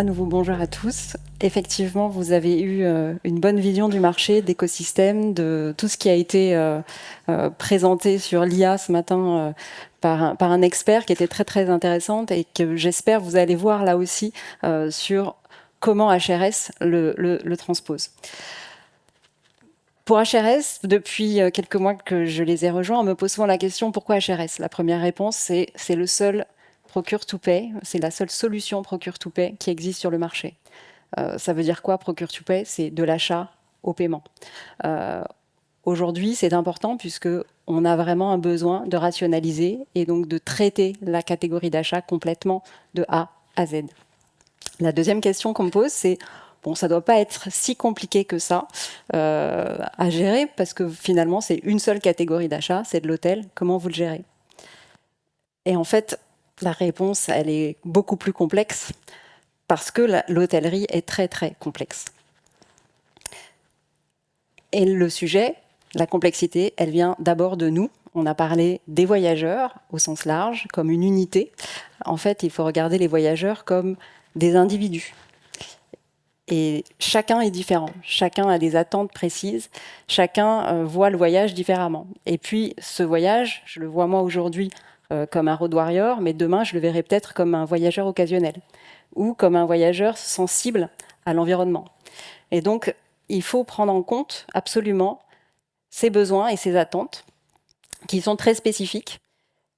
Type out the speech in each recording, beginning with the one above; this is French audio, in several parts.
À nouveau, bonjour à tous. Effectivement, vous avez eu une bonne vision du marché, d'écosystème, de tout ce qui a été présenté sur l'IA ce matin par un expert qui était très très intéressante et que j'espère vous allez voir là aussi sur comment HRS le transpose. Pour HRS, depuis quelques mois que je les ai rejoints, on me pose souvent la question pourquoi HRS? La première réponse, c'est le seul Procure-to-Pay, c'est la seule solution Procure-to-Pay qui existe sur le marché. Ça veut dire quoi Procure-to-Pay? C'est de l'achat au paiement. Aujourd'hui, c'est important puisque on a vraiment un besoin de rationaliser et donc de traiter la catégorie d'achat complètement de A à Z. La deuxième question qu'on me pose, c'est bon, ça ne doit pas être si compliqué que ça à gérer parce que finalement, c'est une seule catégorie d'achat, c'est de l'hôtel. Comment vous le gérez? Et en fait, la réponse, elle est beaucoup plus complexe parce que l'hôtellerie est très, très complexe. Et le sujet, la complexité, elle vient d'abord de nous. On a parlé des voyageurs au sens large, comme une unité. En fait, il faut regarder les voyageurs comme des individus. Et chacun est différent, chacun a des attentes précises, chacun voit le voyage différemment. Et puis ce voyage, je le vois moi aujourd'hui comme un road warrior, mais demain je le verrai peut-être comme un voyageur occasionnel ou comme un voyageur sensible à l'environnement. Et donc il faut prendre en compte absolument ses besoins et ses attentes qui sont très spécifiques.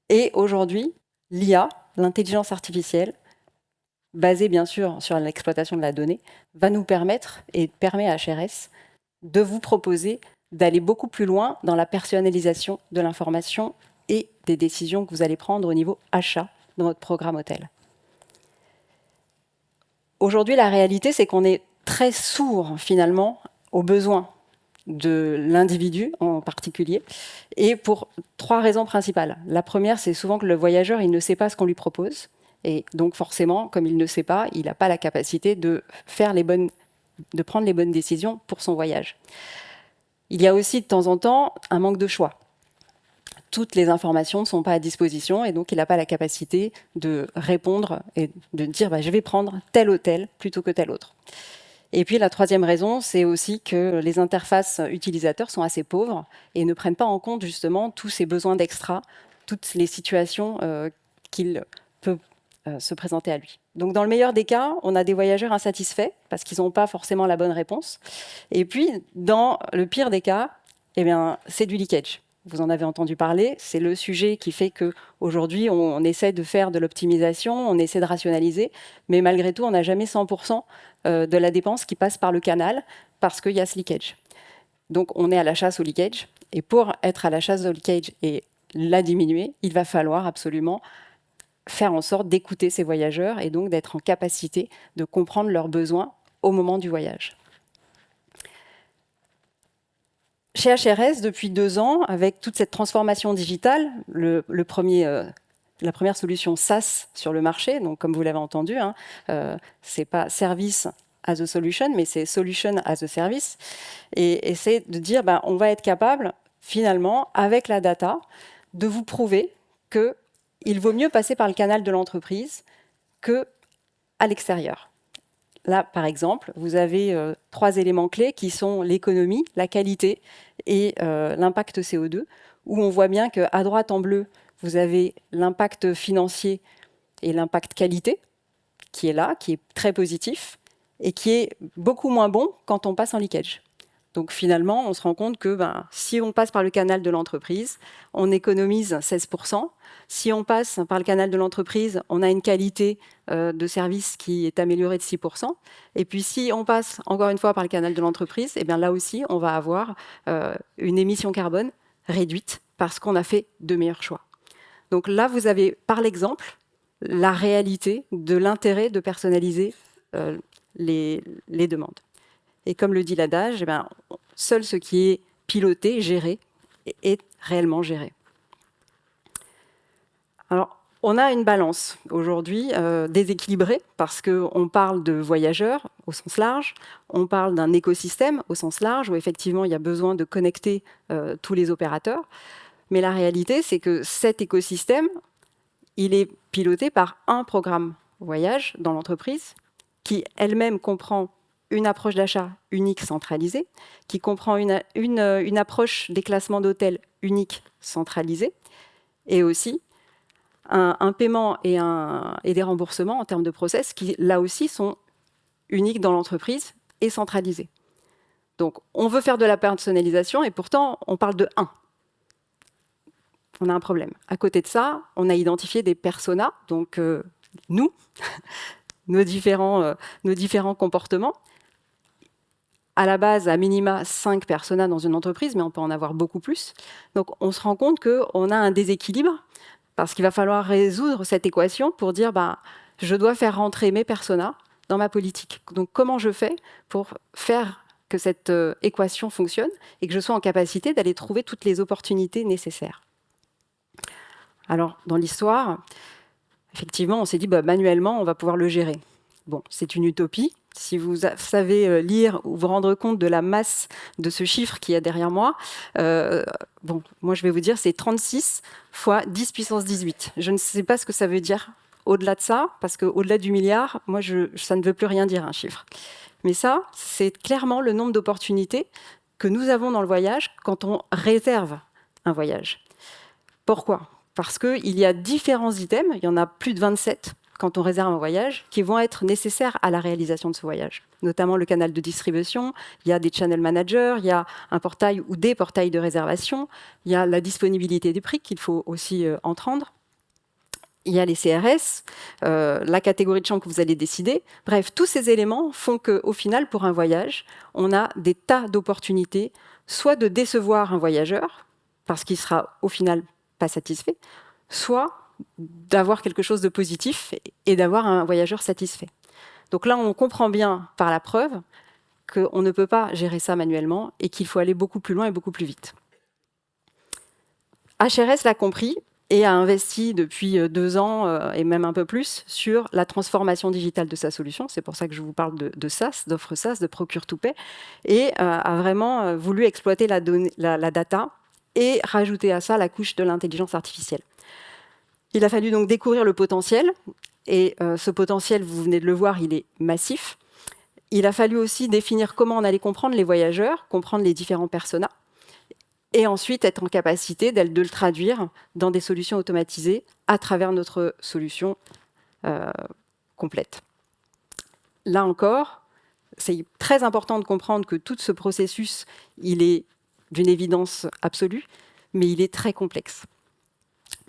Et aujourd'hui, l'IA, l'intelligence artificielle, basée bien sûr sur l'exploitation de la donnée, va nous permettre et permet à HRS de vous proposer d'aller beaucoup plus loin dans la personnalisation de l'information et des décisions que vous allez prendre au niveau achat dans votre programme hôtel. Aujourd'hui, la réalité, c'est qu'on est très sourd finalement aux besoins de l'individu en particulier, et pour 3 raisons principales. La première, c'est souvent que le voyageur, il ne sait pas ce qu'on lui propose. Et donc forcément, comme il ne sait pas, il n'a pas la capacité de prendre les bonnes décisions pour son voyage. Il y a aussi de temps en temps un manque de choix. Toutes les informations ne sont pas à disposition et donc il n'a pas la capacité de répondre et de dire je vais prendre tel hôtel plutôt que tel autre. Et puis la troisième raison, c'est aussi que les interfaces utilisateurs sont assez pauvres et ne prennent pas en compte justement tous ces besoins d'extra, toutes les situations qu'il peut se présenter à lui. Donc dans le meilleur des cas, on a des voyageurs insatisfaits parce qu'ils n'ont pas forcément la bonne réponse. Et puis dans le pire des cas, c'est du leakage. Vous en avez entendu parler, c'est le sujet qui fait qu'aujourd'hui, on essaie de faire de l'optimisation, on essaie de rationaliser, mais malgré tout, on n'a jamais 100% de la dépense qui passe par le canal parce qu'il y a ce leakage. Donc on est à la chasse au leakage, et pour être à la chasse au leakage et la diminuer, il va falloir absolument faire en sorte d'écouter ces voyageurs et donc d'être en capacité de comprendre leurs besoins au moment du voyage. Chez HRS, depuis 2 ans, avec toute cette transformation digitale, la première solution SaaS sur le marché, donc comme vous l'avez entendu, c'est pas Service as a Solution, mais c'est Solution as a Service. Et c'est de dire, on va être capable, finalement, avec la data, de vous prouver qu'il vaut mieux passer par le canal de l'entreprise qu'à l'extérieur. Là, par exemple, vous avez 3 éléments clés qui sont l'économie, la qualité et l'impact CO2, où on voit bien qu'à droite en bleu, vous avez l'impact financier et l'impact qualité, qui est là, qui est très positif, et qui est beaucoup moins bon quand on passe en leakage. Donc finalement, on se rend compte que si on passe par le canal de l'entreprise, on économise 16%. Si on passe par le canal de l'entreprise, on a une qualité de service qui est améliorée de 6%. Et puis si on passe encore une fois par le canal de l'entreprise, là aussi, on va avoir une émission carbone réduite parce qu'on a fait de meilleurs choix. Donc là, vous avez par l'exemple la réalité de l'intérêt de personnaliser les demandes. Et comme le dit l'adage, seul ce qui est piloté, géré, est réellement géré. Alors, on a une balance aujourd'hui déséquilibrée parce qu'on parle de voyageurs au sens large, on parle d'un écosystème au sens large où effectivement il y a besoin de connecter tous les opérateurs. Mais la réalité, c'est que cet écosystème, il est piloté par un programme voyage dans l'entreprise qui elle-même comprend une approche d'achat unique centralisée, qui comprend une approche des classements d'hôtels unique centralisée, et aussi un paiement et des remboursements en termes de process qui, là aussi, sont uniques dans l'entreprise et centralisés. Donc, on veut faire de la personnalisation et pourtant, on parle de 1. On a un problème. À côté de ça, on a identifié des personas, donc nous, nos différents comportements. À la base, à minima, 5 personas dans une entreprise, mais on peut en avoir beaucoup plus. Donc, on se rend compte qu'on a un déséquilibre parce qu'il va falloir résoudre cette équation pour dire je dois faire rentrer mes personas dans ma politique. Donc, comment je fais pour faire que cette équation fonctionne et que je sois en capacité d'aller trouver toutes les opportunités nécessaires? Alors, dans l'histoire, effectivement, on s'est dit manuellement, on va pouvoir le gérer. Bon, c'est une utopie. Si vous savez lire ou vous rendre compte de la masse de ce chiffre qu'il y a derrière moi, moi je vais vous dire c'est 36 fois 10 puissance 18. Je ne sais pas ce que ça veut dire au-delà de ça, parce qu'au-delà du milliard, moi ça ne veut plus rien dire un chiffre. Mais ça, c'est clairement le nombre d'opportunités que nous avons dans le voyage quand on réserve un voyage. Pourquoi ? Parce qu'il y a différents items, il y en a plus de 27 quand on réserve un voyage, qui vont être nécessaires à la réalisation de ce voyage. Notamment le canal de distribution, il y a des channel managers, il y a un portail ou des portails de réservation, il y a la disponibilité des prix qu'il faut aussi entendre. Il y a les CRS, la catégorie de chambre que vous allez décider. Bref, tous ces éléments font qu'au final, pour un voyage, on a des tas d'opportunités, soit de décevoir un voyageur, parce qu'il sera au final pas satisfait, soit d'avoir quelque chose de positif et d'avoir un voyageur satisfait. Donc là, on comprend bien par la preuve qu'on ne peut pas gérer ça manuellement et qu'il faut aller beaucoup plus loin et beaucoup plus vite. HRS l'a compris et a investi depuis 2 ans et même un peu plus sur la transformation digitale de sa solution. C'est pour ça que je vous parle de SaaS, d'offre SaaS, de Procure to Pay, et a vraiment voulu exploiter la data et rajouter à ça la couche de l'intelligence artificielle. Il a fallu donc découvrir le potentiel, et ce potentiel, vous venez de le voir, il est massif. Il a fallu aussi définir comment on allait comprendre les voyageurs, comprendre les différents personas, et ensuite être en capacité de le traduire dans des solutions automatisées à travers notre solution complète. Là encore, c'est très important de comprendre que tout ce processus, il est d'une évidence absolue, mais il est très complexe.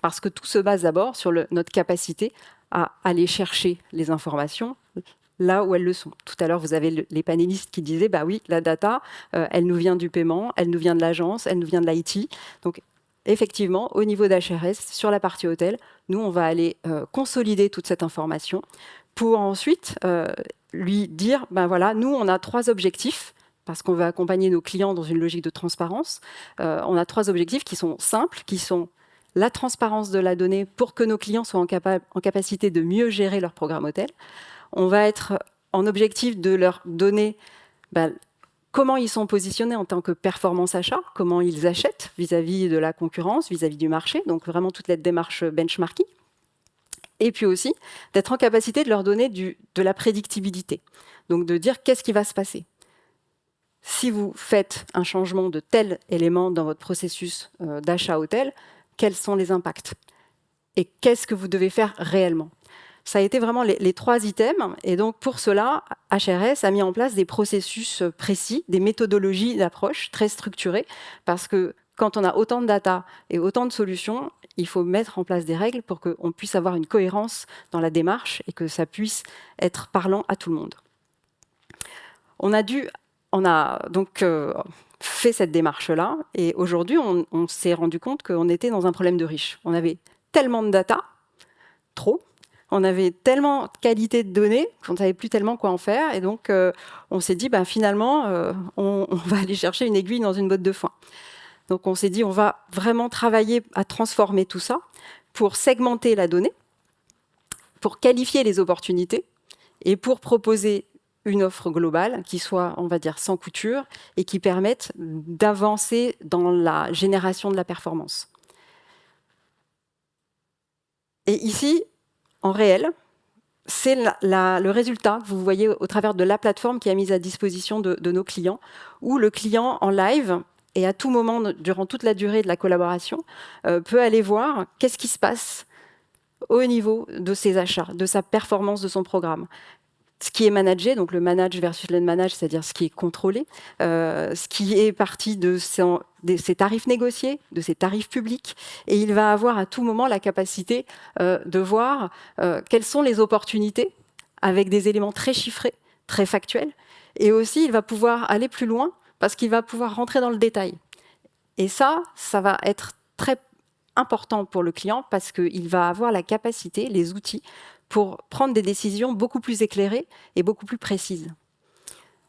Parce que tout se base d'abord sur notre capacité à aller chercher les informations là où elles le sont. Tout à l'heure, vous avez les panélistes qui disaient oui, la data, elle nous vient du paiement, elle nous vient de l'agence, elle nous vient de l'IT. Donc, effectivement, au niveau d'HRS, sur la partie hôtel, nous, on va aller consolider toute cette information pour ensuite lui dire voilà, nous, on a 3 objectifs. Parce qu'on veut accompagner nos clients dans une logique de transparence. On a 3 objectifs qui sont simples, qui sont la transparence de la donnée pour que nos clients soient en capacité de mieux gérer leur programme hôtel. On va être en objectif de leur donner comment ils sont positionnés en tant que performance achat, comment ils achètent vis-à-vis de la concurrence, vis-à-vis du marché, donc vraiment toute la démarche benchmarking. Et puis aussi, d'être en capacité de leur donner de la prédictibilité, donc de dire qu'est-ce qui va se passer. Si vous faites un changement de tel élément dans votre processus d'achat hôtel, quels sont les impacts? Et qu'est-ce que vous devez faire réellement? Ça a été vraiment les 3 items. Et donc, pour cela, HRS a mis en place des processus précis, des méthodologies d'approche très structurées, parce que quand on a autant de data et autant de solutions, il faut mettre en place des règles pour qu'on puisse avoir une cohérence dans la démarche et que ça puisse être parlant à tout le monde. On a donc fait cette démarche-là, et aujourd'hui, on s'est rendu compte qu'on était dans un problème de riche. On avait tellement de data, trop, on avait tellement de qualité de données qu'on ne savait plus tellement quoi en faire, et donc on s'est dit, finalement, on va aller chercher une aiguille dans une botte de foin. Donc on s'est dit, on va vraiment travailler à transformer tout ça pour segmenter la donnée, pour qualifier les opportunités, et pour proposer une offre globale qui soit, on va dire, sans couture et qui permette d'avancer dans la génération de la performance. Et ici, en réel, c'est le résultat que vous voyez au travers de la plateforme qui est mise à disposition de nos clients, où le client en live, et à tout moment, durant toute la durée de la collaboration, peut aller voir qu'est-ce qui se passe au niveau de ses achats, de sa performance de son programme. Ce qui est managé, donc le manage versus l'unmanage, c'est-à-dire ce qui est contrôlé, ce qui est parti de ses tarifs négociés, de ses tarifs publics, et il va avoir à tout moment la capacité de voir quelles sont les opportunités avec des éléments très chiffrés, très factuels, et aussi il va pouvoir aller plus loin parce qu'il va pouvoir rentrer dans le détail. Et ça va être très important pour le client parce qu'il va avoir la capacité, les outils, pour prendre des décisions beaucoup plus éclairées et beaucoup plus précises.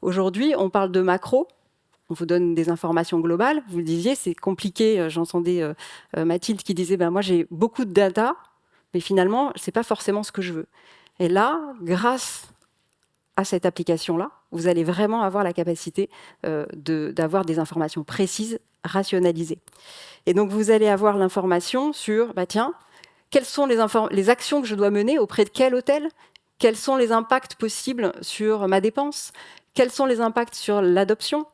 Aujourd'hui, on parle de macro, on vous donne des informations globales. Vous le disiez, c'est compliqué. J'entendais Mathilde qui disait moi j'ai beaucoup de data, mais finalement, ce n'est pas forcément ce que je veux. Et là, grâce à cette application-là, vous allez vraiment avoir la capacité d'avoir des informations précises, rationalisées. Et donc, vous allez avoir l'information sur, tiens, quelles sont les actions que je dois mener auprès de quel hôtel? Quels sont les impacts possibles sur ma dépense? Quels sont les impacts sur l'adoption?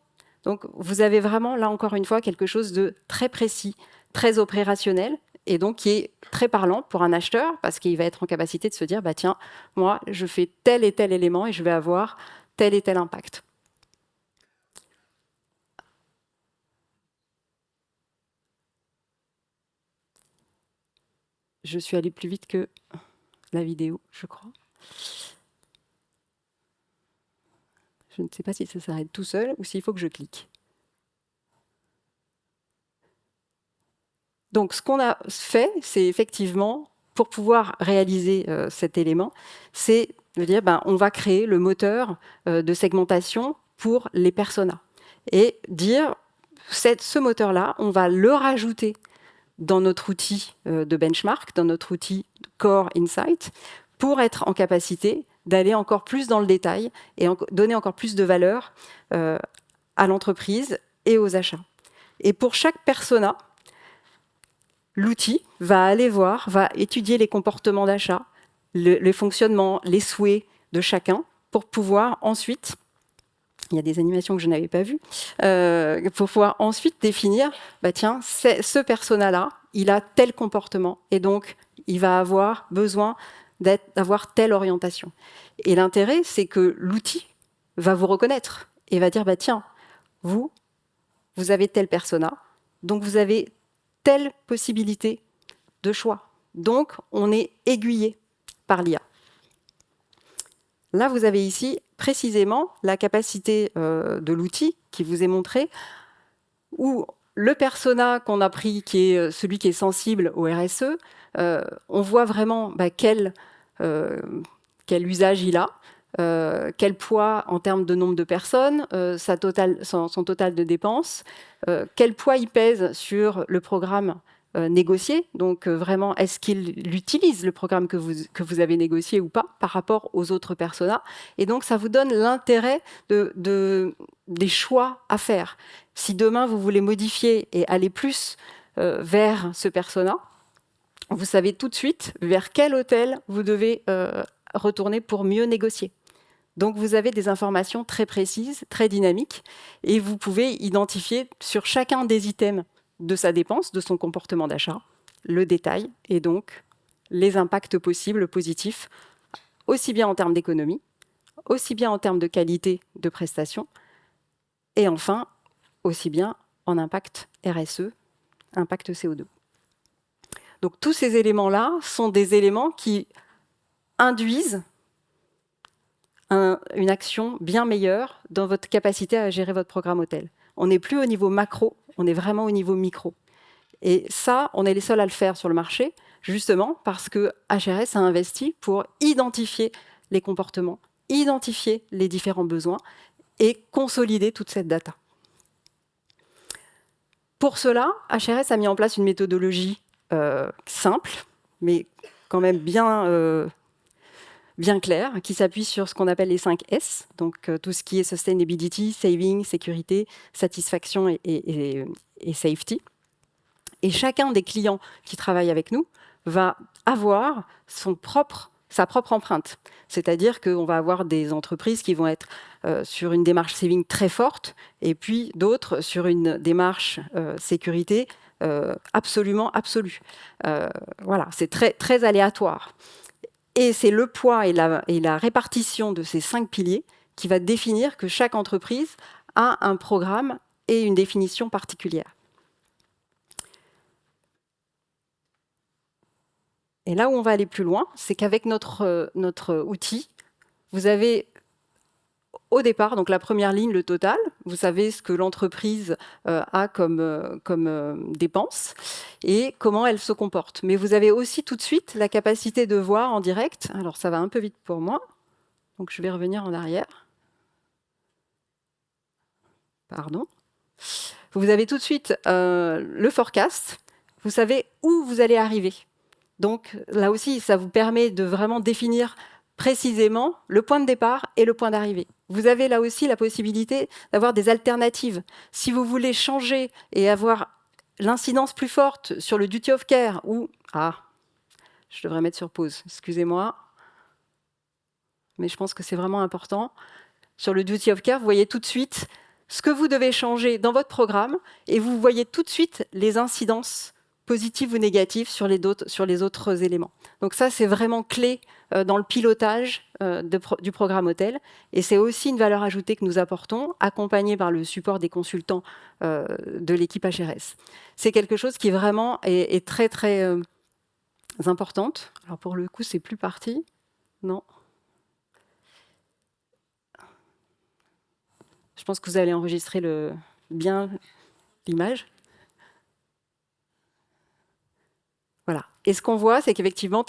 Donc, vous avez vraiment, là encore une fois, quelque chose de très précis, très opérationnel, et donc qui est très parlant pour un acheteur, parce qu'il va être en capacité de se dire, tiens, moi, je fais tel et tel élément et je vais avoir tel et tel impact. Je suis allée plus vite que la vidéo, je crois. Je ne sais pas si ça s'arrête tout seul ou s'il faut que je clique. Donc, ce qu'on a fait, c'est effectivement, pour pouvoir réaliser cet élément, c'est de dire, on va créer le moteur de segmentation pour les personas. Et dire, ce moteur-là, on va le rajouter dans notre outil de benchmark, dans notre outil Core Insight, pour être en capacité d'aller encore plus dans le détail et donner encore plus de valeur à l'entreprise et aux achats. Et pour chaque persona, l'outil va aller voir, va étudier les comportements d'achat, les fonctionnements, les souhaits de chacun, pour pouvoir ensuite, il y a des animations que je n'avais pas vues, pour pouvoir ensuite définir, tiens, ce persona-là, il a tel comportement, et donc il va avoir besoin d'avoir telle orientation. Et l'intérêt, c'est que l'outil va vous reconnaître et va dire, tiens, vous avez tel persona, donc vous avez telle possibilité de choix. Donc, on est aiguillé par l'IA. Là, vous avez ici précisément la capacité de l'outil qui vous est montré, où le persona qu'on a pris, qui est celui qui est sensible au RSE, on voit vraiment quel usage il a, quel poids en termes de nombre de personnes, son total de dépenses, quel poids il pèse sur le programme négocié. Donc vraiment, est-ce qu'il utilise le programme que vous avez négocié ou pas par rapport aux autres personas? Et donc, ça vous donne l'intérêt des choix à faire. Si demain, vous voulez modifier et aller plus vers ce persona, vous savez tout de suite vers quel hôtel vous devez retourner pour mieux négocier. Donc, vous avez des informations très précises, très dynamiques, et vous pouvez identifier sur chacun des items de sa dépense, de son comportement d'achat, le détail, et donc les impacts possibles positifs, aussi bien en termes d'économie, aussi bien en termes de qualité de prestation, et enfin, aussi bien en impact RSE, impact CO2. Donc, tous ces éléments-là sont des éléments qui induisent une action bien meilleure dans votre capacité à gérer votre programme hôtel. On n'est plus au niveau macro, on est vraiment au niveau micro. Et ça, on est les seuls à le faire sur le marché, justement parce que HRS a investi pour identifier les comportements, identifier les différents besoins et consolider toute cette data. Pour cela, HRS a mis en place une méthodologie simple, mais quand même bien clair, qui s'appuie sur ce qu'on appelle les 5 S, donc tout ce qui est sustainability, saving, sécurité, satisfaction et safety. Et chacun des clients qui travaillent avec nous va avoir son propre sa propre empreinte. C'est-à-dire qu'on va avoir des entreprises qui vont être sur une démarche saving très forte, et puis d'autres sur une démarche sécurité absolument absolue. Voilà, c'est très, très aléatoire. Et c'est le poids et la répartition de ces 5 piliers qui va définir que chaque entreprise a un programme et une définition particulière. Et là où on va aller plus loin, c'est qu'avec notre outil, vous avez au départ, donc la première ligne, le total. Vous savez ce que l'entreprise a comme dépenses et comment elle se comporte. Mais vous avez aussi tout de suite la capacité de voir en direct. Alors ça va un peu vite pour moi, donc je vais revenir en arrière. Pardon. Vous avez tout de suite le forecast. Vous savez où vous allez arriver. Donc là aussi, ça vous permet de vraiment définir précisément le point de départ et le point d'arrivée. Vous avez là aussi la possibilité d'avoir des alternatives. Si vous voulez changer et avoir l'incidence plus forte sur le duty of care ou... Ah, je devrais mettre sur pause, excusez-moi. Mais je pense que c'est vraiment important. Sur le duty of care, vous voyez tout de suite ce que vous devez changer dans votre programme et vous voyez tout de suite les incidences positives ou négatives sur les autres éléments. Donc ça, c'est vraiment clé dans le pilotage du programme hôtel. Et c'est aussi une valeur ajoutée que nous apportons, accompagnée par le support des consultants de l'équipe HRS. C'est quelque chose qui vraiment est très, très importante. Alors pour le coup, c'est plus parti. Non. Je pense que vous allez enregistrer bien l'image. Voilà. Et ce qu'on voit, c'est qu'effectivement,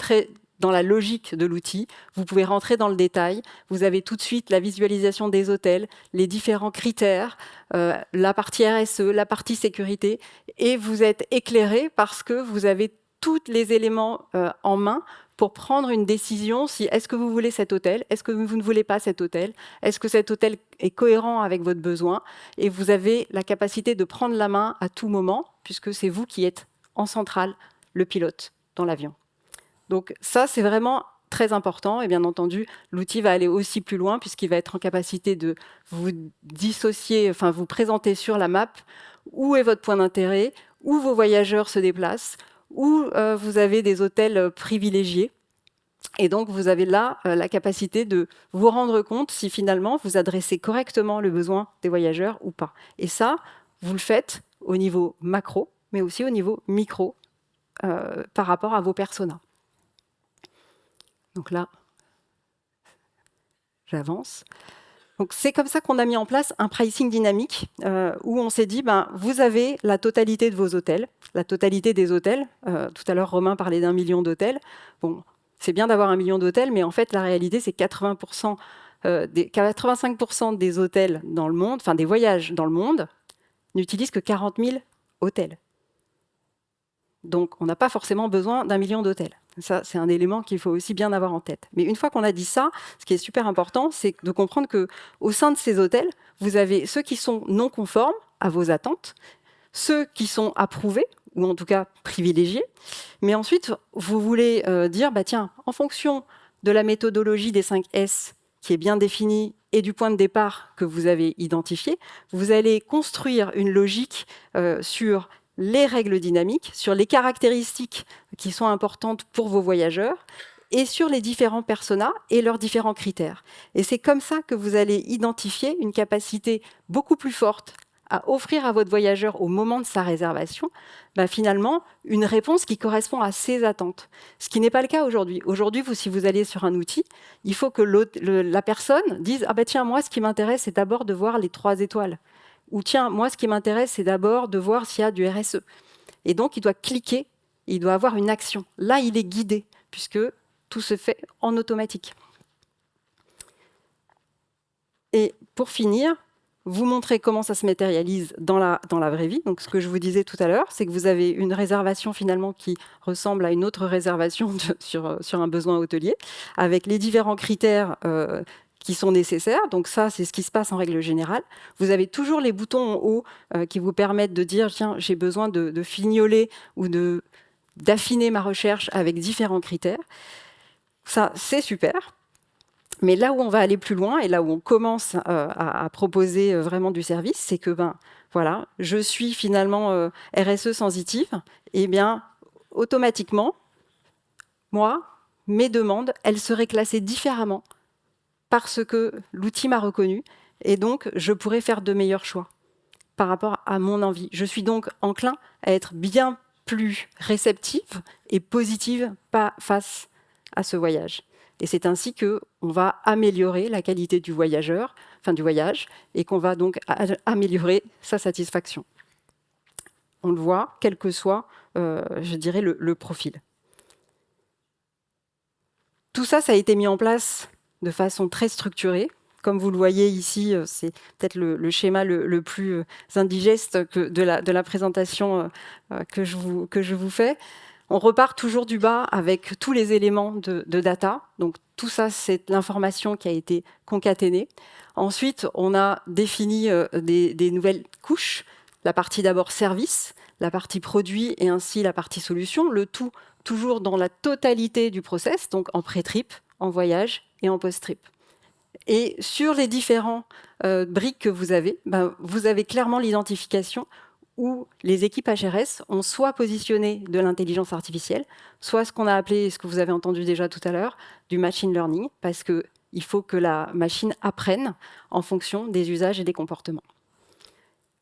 dans la logique de l'outil, vous pouvez rentrer dans le détail. Vous avez tout de suite la visualisation des hôtels, les différents critères, la partie RSE, la partie sécurité, et vous êtes éclairé parce que vous avez tous les éléments en main pour prendre une décision si est-ce que vous voulez cet hôtel, est-ce que vous ne voulez pas cet hôtel, est-ce que cet hôtel est cohérent avec votre besoin, et vous avez la capacité de prendre la main à tout moment, puisque c'est vous qui êtes en centrale, le pilote dans l'avion. Donc ça, c'est vraiment très important. Et bien entendu, l'outil va aller aussi plus loin puisqu'il va être en capacité de vous dissocier, enfin vous présenter sur la map où est votre point d'intérêt, où vos voyageurs se déplacent, où vous avez des hôtels privilégiés. Et donc, vous avez là la capacité de vous rendre compte si finalement vous adressez correctement le besoin des voyageurs ou pas. Et ça, vous le faites au niveau macro, mais aussi au niveau micro, par rapport à vos personas. Donc là, j'avance. Donc c'est comme ça qu'on a mis en place un pricing dynamique où on s'est dit, vous avez la totalité de vos hôtels, la totalité des hôtels. Tout à l'heure, Romain parlait d'1 million d'hôtels. Bon, c'est bien d'avoir 1 million d'hôtels, mais en fait, la réalité, c'est 85% des hôtels dans le monde, enfin des voyages dans le monde, n'utilisent que 40 000 hôtels. Donc, on n'a pas forcément besoin d'1 million d'hôtels. Ça, c'est un élément qu'il faut aussi bien avoir en tête. Mais une fois qu'on a dit ça, ce qui est super important, c'est de comprendre qu'au sein de ces hôtels, vous avez ceux qui sont non conformes à vos attentes, ceux qui sont approuvés, ou en tout cas privilégiés. Mais ensuite, vous voulez dire, tiens, en fonction de la méthodologie des 5 S qui est bien définie et du point de départ que vous avez identifié, vous allez construire une logique sur les règles dynamiques, sur les caractéristiques qui sont importantes pour vos voyageurs et sur les différents personas et leurs différents critères. Et c'est comme ça que vous allez identifier une capacité beaucoup plus forte à offrir à votre voyageur au moment de sa réservation, finalement, une réponse qui correspond à ses attentes. Ce qui n'est pas le cas aujourd'hui. Aujourd'hui, si vous allez sur un outil, il faut que la personne dise « Ah tiens, moi, ce qui m'intéresse, c'est d'abord de voir les 3 étoiles ». Ou tiens, moi, ce qui m'intéresse, c'est d'abord de voir s'il y a du RSE. Et donc, il doit cliquer, il doit avoir une action. Là, il est guidé, puisque tout se fait en automatique. Et pour finir, vous montrer comment ça se matérialise dans la vraie vie. Donc, ce que je vous disais tout à l'heure, c'est que vous avez une réservation finalement qui ressemble à une autre réservation sur un besoin hôtelier, avec les différents critères qui sont nécessaires. Donc ça, c'est ce qui se passe en règle générale. Vous avez toujours les boutons en haut qui vous permettent de dire, tiens, j'ai besoin de fignoler ou d'affiner ma recherche avec différents critères. Ça, c'est super. Mais là où on va aller plus loin et là où on commence à proposer vraiment du service, c'est que voilà, je suis finalement RSE sensitive, et bien automatiquement, moi, mes demandes, elles seraient classées différemment parce que l'outil m'a reconnu et donc je pourrais faire de meilleurs choix par rapport à mon envie. Je suis donc enclin à être bien plus réceptive et positive face à ce voyage. Et c'est ainsi qu'on va améliorer la qualité du voyageur, enfin du voyage, et qu'on va donc améliorer sa satisfaction. On le voit, quel que soit, je dirais, le profil. Tout ça, ça a été mis en place de façon très structurée. Comme vous le voyez ici, c'est peut-être le schéma le plus indigeste de la présentation que je vous fais. On repart toujours du bas avec tous les éléments de data. Donc tout ça, c'est l'information qui a été concaténée. Ensuite, on a défini des nouvelles couches. La partie d'abord service, la partie produit et ainsi la partie solution. Le tout toujours dans la totalité du process, donc en pré-trip, en voyage et en post-trip. Et sur les différents briques que vous avez clairement l'identification où les équipes HRS ont soit positionné de l'intelligence artificielle, soit ce qu'on a appelé, ce que vous avez entendu déjà tout à l'heure, du machine learning, parce qu'il faut que la machine apprenne en fonction des usages et des comportements.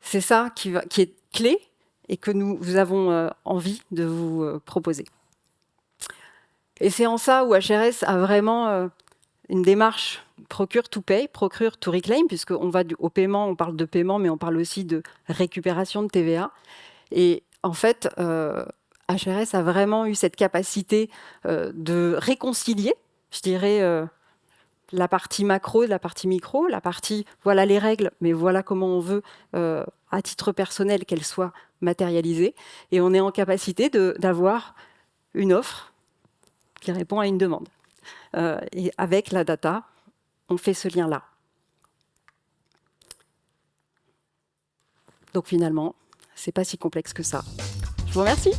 C'est ça qui est clé et que nous avons envie de vous proposer. Et c'est en ça où HRS a vraiment une démarche procure to pay, procure to reclaim, puisqu'on va au paiement, on parle de paiement, mais on parle aussi de récupération de TVA. Et en fait, HRS a vraiment eu cette capacité de réconcilier, je dirais, la partie macro, la partie micro, la partie voilà les règles, mais voilà comment on veut, à titre personnel, qu'elles soient matérialisées. Et on est en capacité d'avoir une offre qui répond à une demande. Et avec la data, on fait ce lien-là. Donc finalement, c'est pas si complexe que ça. Je vous remercie.